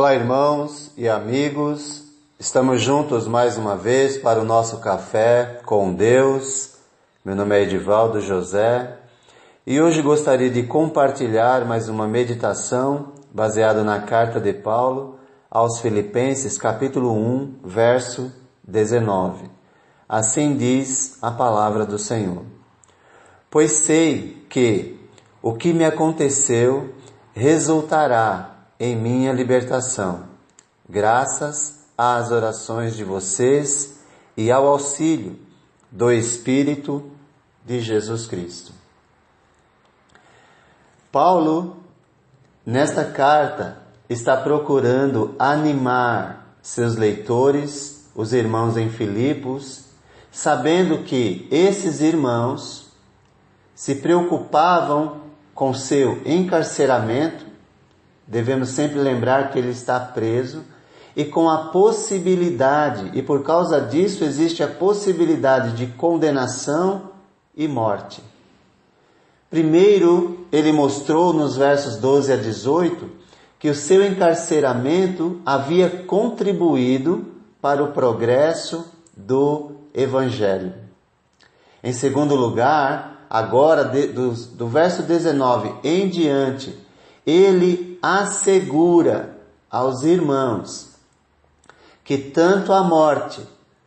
Olá, irmãos e amigos, estamos juntos mais uma vez para o nosso café com Deus. Meu nome é Edivaldo José e hoje gostaria de compartilhar mais uma meditação baseada na carta de Paulo aos Filipenses, capítulo 1, verso 19. Assim diz a palavra do Senhor. Pois sei que o que me aconteceu resultará em minha libertação, graças às orações de vocês e ao auxílio do Espírito de Jesus Cristo. Paulo, nesta carta, está procurando animar seus leitores, os irmãos em Filipos, sabendo que esses irmãos se preocupavam com seu encarceramento. Devemos sempre lembrar que ele está preso e com a possibilidade, e por causa disso existe a possibilidade de condenação e morte. Primeiro, ele mostrou nos versos 12 a 18 que o seu encarceramento havia contribuído para o progresso do Evangelho. Em segundo lugar, agora do verso 19 em diante, ele assegura aos irmãos que tanto a morte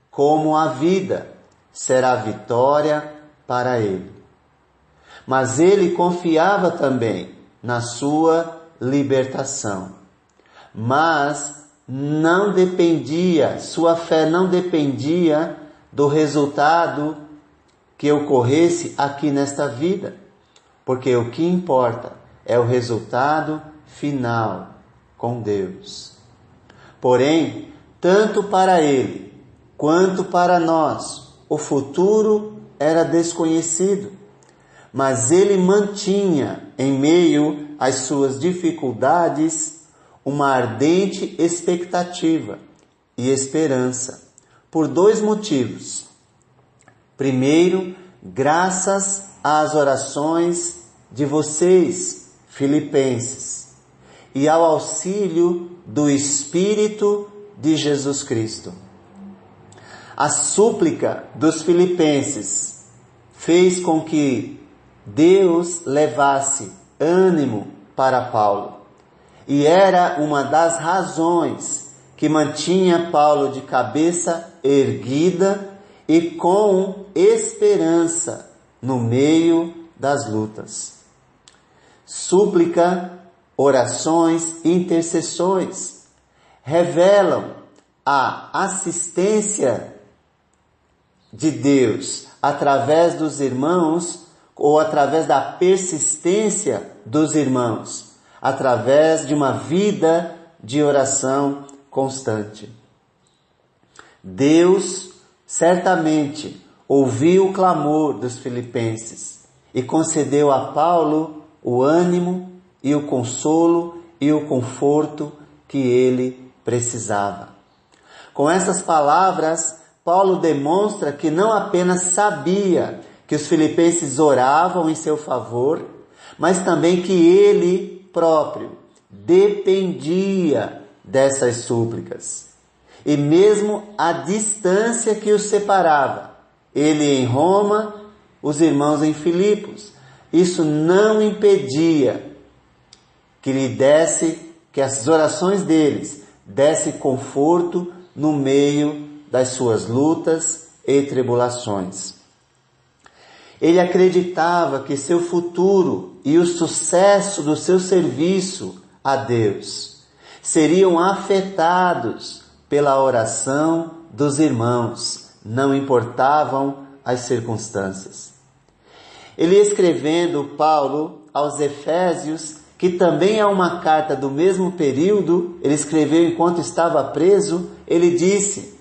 como a vida será vitória para ele. Mas ele confiava também na sua libertação. Mas não dependia, sua fé não dependia do resultado que ocorresse aqui nesta vida, porque o que importa é o resultado final com Deus. Porém, tanto para ele quanto para nós, o futuro era desconhecido, mas ele mantinha, em meio às suas dificuldades, uma ardente expectativa e esperança, por dois motivos. Primeiro, graças às orações de vocês, Filipenses, e ao auxílio do Espírito de Jesus Cristo. A súplica dos filipenses fez com que Deus levasse ânimo para Paulo, e era uma das razões que mantinha Paulo de cabeça erguida e com esperança no meio das lutas. Súplica, orações, intercessões revelam a assistência de Deus através dos irmãos ou através da persistência dos irmãos, através de uma vida de oração constante. Deus certamente ouviu o clamor dos filipenses e concedeu a Paulo o ânimo e o consolo e o conforto que ele precisava. Com essas palavras, Paulo demonstra que não apenas sabia que os filipenses oravam em seu favor, mas também que ele próprio dependia dessas súplicas. E mesmo a distância que os separava, ele em Roma, os irmãos em Filipos, isso não impedia que as orações deles dessem conforto no meio das suas lutas e tribulações. Ele acreditava que seu futuro e o sucesso do seu serviço a Deus seriam afetados pela oração dos irmãos, não importavam as circunstâncias. Ele escrevendo, Paulo, aos Efésios, que também é uma carta do mesmo período, ele escreveu enquanto estava preso, ele disse: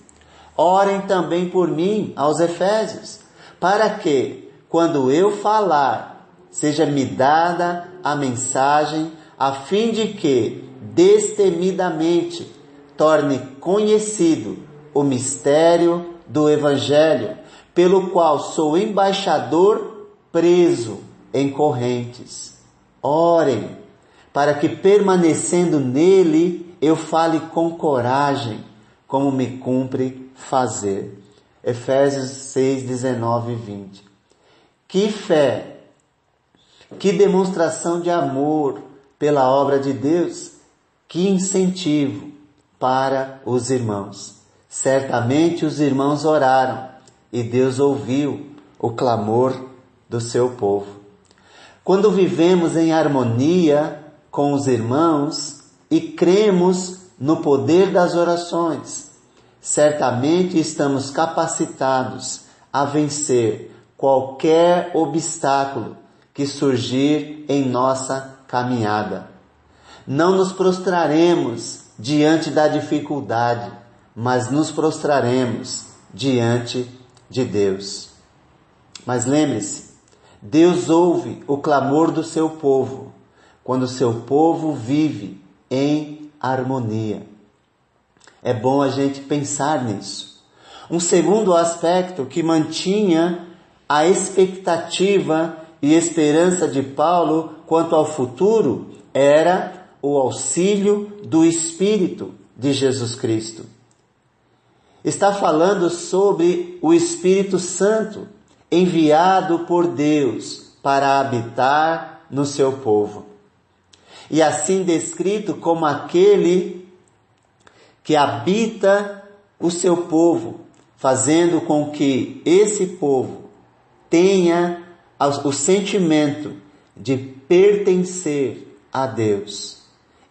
orem também por mim, aos Efésios, para que, quando eu falar, seja-me dada a mensagem, a fim de que, destemidamente, torne conhecido o mistério do Evangelho, pelo qual sou embaixador preso em correntes. Orem, para que permanecendo nele, eu fale com coragem, como me cumpre fazer. Efésios 6, 19 e 20. Que fé, que demonstração de amor pela obra de Deus, que incentivo para os irmãos. Certamente os irmãos oraram e Deus ouviu o clamor do seu povo. Quando vivemos em harmonia com os irmãos e cremos no poder das orações, certamente estamos capacitados a vencer qualquer obstáculo que surgir em nossa caminhada. Não nos prostraremos diante da dificuldade, mas nos prostraremos diante de Deus. Mas lembre-se, Deus ouve o clamor do seu povo, quando o seu povo vive em harmonia. É bom a gente pensar nisso. Um segundo aspecto que mantinha a expectativa e esperança de Paulo quanto ao futuro era o auxílio do Espírito de Jesus Cristo. Está falando sobre o Espírito Santo, enviado por Deus para habitar no seu povo. E assim descrito como aquele que habita o seu povo, fazendo com que esse povo tenha o sentimento de pertencer a Deus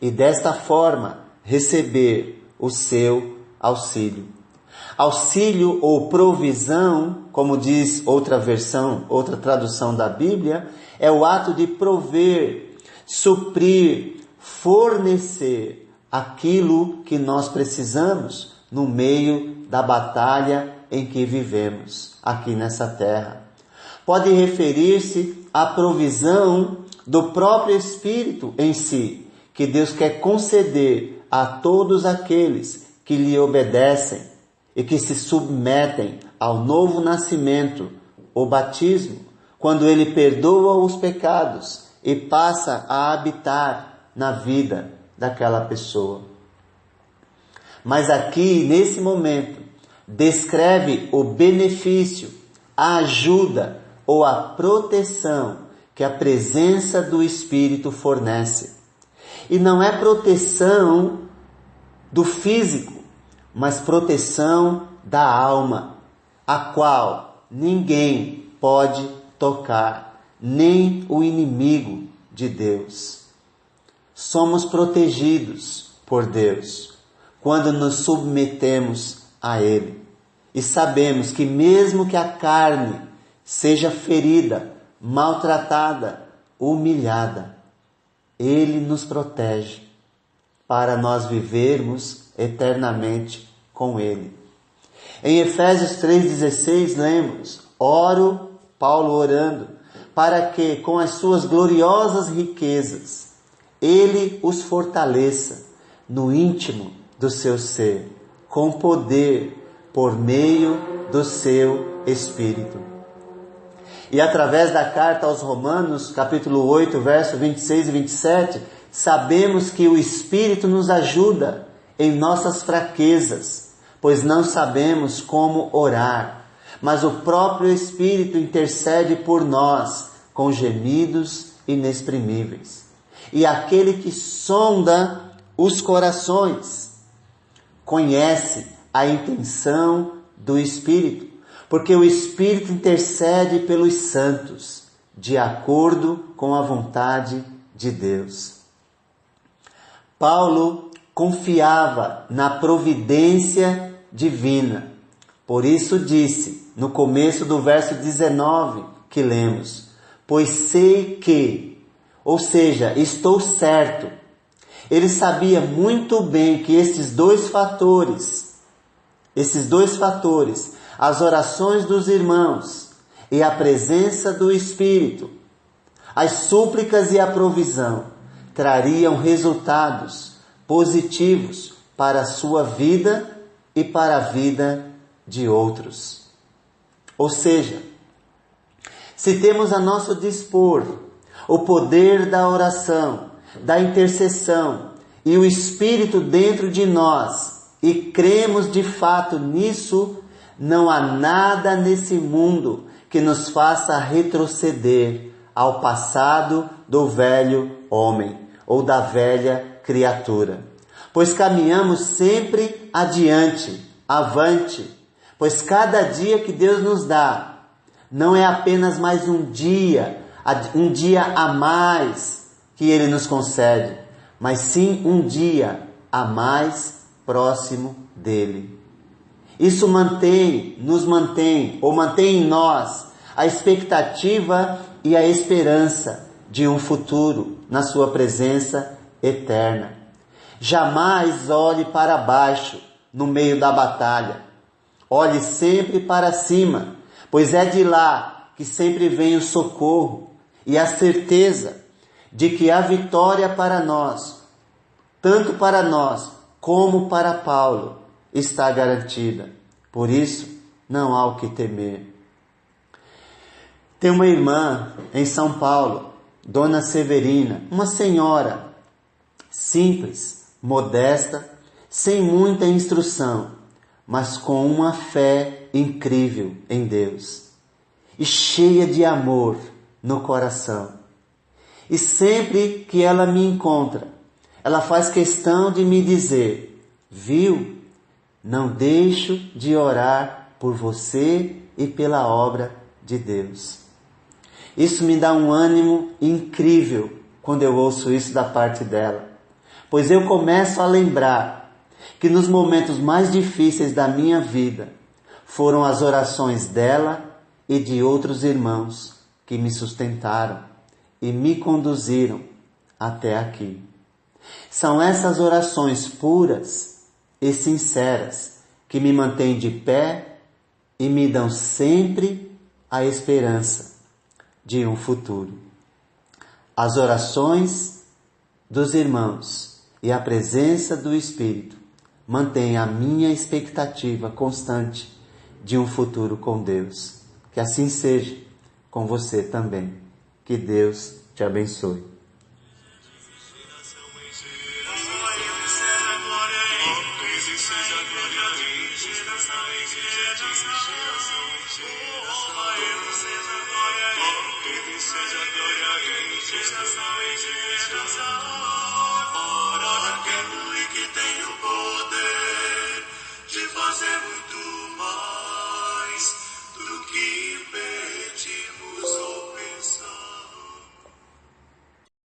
e desta forma receber o seu auxílio. Auxílio ou provisão, como diz outra versão, outra tradução da Bíblia, é o ato de prover, suprir, fornecer aquilo que nós precisamos no meio da batalha em que vivemos aqui nessa terra. Pode referir-se à provisão do próprio Espírito em si, que Deus quer conceder a todos aqueles que lhe obedecem e que se submetem ao novo nascimento, o batismo, quando ele perdoa os pecados e passa a habitar na vida daquela pessoa. Mas aqui, nesse momento, descreve o benefício, a ajuda ou a proteção que a presença do Espírito fornece. E não é proteção do físico, mas proteção da alma, a qual ninguém pode tocar, nem o inimigo de Deus. Somos protegidos por Deus quando nos submetemos a Ele. E sabemos que mesmo que a carne seja ferida, maltratada, humilhada, Ele nos protege para nós vivermos eternamente com Ele. Em Efésios 3,16 lemos: oro, Paulo orando, para que com as suas gloriosas riquezas Ele os fortaleça no íntimo do seu ser, com poder por meio do seu Espírito. E através da carta aos Romanos, capítulo 8, verso 26 e 27, sabemos que o Espírito nos ajuda em nossas fraquezas, pois não sabemos como orar, mas o próprio Espírito intercede por nós com gemidos inexprimíveis. E aquele que sonda os corações conhece a intenção do Espírito, porque o Espírito intercede pelos santos, de acordo com a vontade de Deus. Paulo confiava na providência divina. Por isso disse, no começo do verso 19 que lemos: pois sei que, ou seja, estou certo. Ele sabia muito bem que esses dois fatores, as orações dos irmãos e a presença do Espírito, as súplicas e a provisão, trariam resultados positivos para a sua vida e para a vida de outros. Ou seja, se temos a nosso dispor o poder da oração, da intercessão e o Espírito dentro de nós, e cremos de fato nisso, não há nada nesse mundo que nos faça retroceder ao passado do velho homem ou da velha criatura. Pois caminhamos sempre adiante, avante, pois cada dia que Deus nos dá não é apenas mais um dia a mais que Ele nos concede, mas sim um dia a mais próximo dEle. Isso mantém em nós a expectativa e a esperança de um futuro na sua presença eterna. Jamais olhe para baixo no meio da batalha. Olhe sempre para cima, pois é de lá que sempre vem o socorro e a certeza de que a vitória para nós, tanto para nós como para Paulo, está garantida. Por isso, não há o que temer. Tem uma irmã em São Paulo, Dona Severina, uma senhora simples, modesta, sem muita instrução, mas com uma fé incrível em Deus e cheia de amor no coração. E sempre que ela me encontra, ela faz questão de me dizer: viu, não deixo de orar por você e pela obra de Deus. Isso me dá um ânimo incrível quando eu ouço isso da parte dela, pois eu começo a lembrar que nos momentos mais difíceis da minha vida foram as orações dela e de outros irmãos que me sustentaram e me conduziram até aqui. São essas orações puras e sinceras que me mantêm de pé e me dão sempre a esperança de um futuro. As orações dos irmãos e a presença do Espírito mantêm a minha expectativa constante de um futuro com Deus. Que assim seja com você também. Que Deus te abençoe.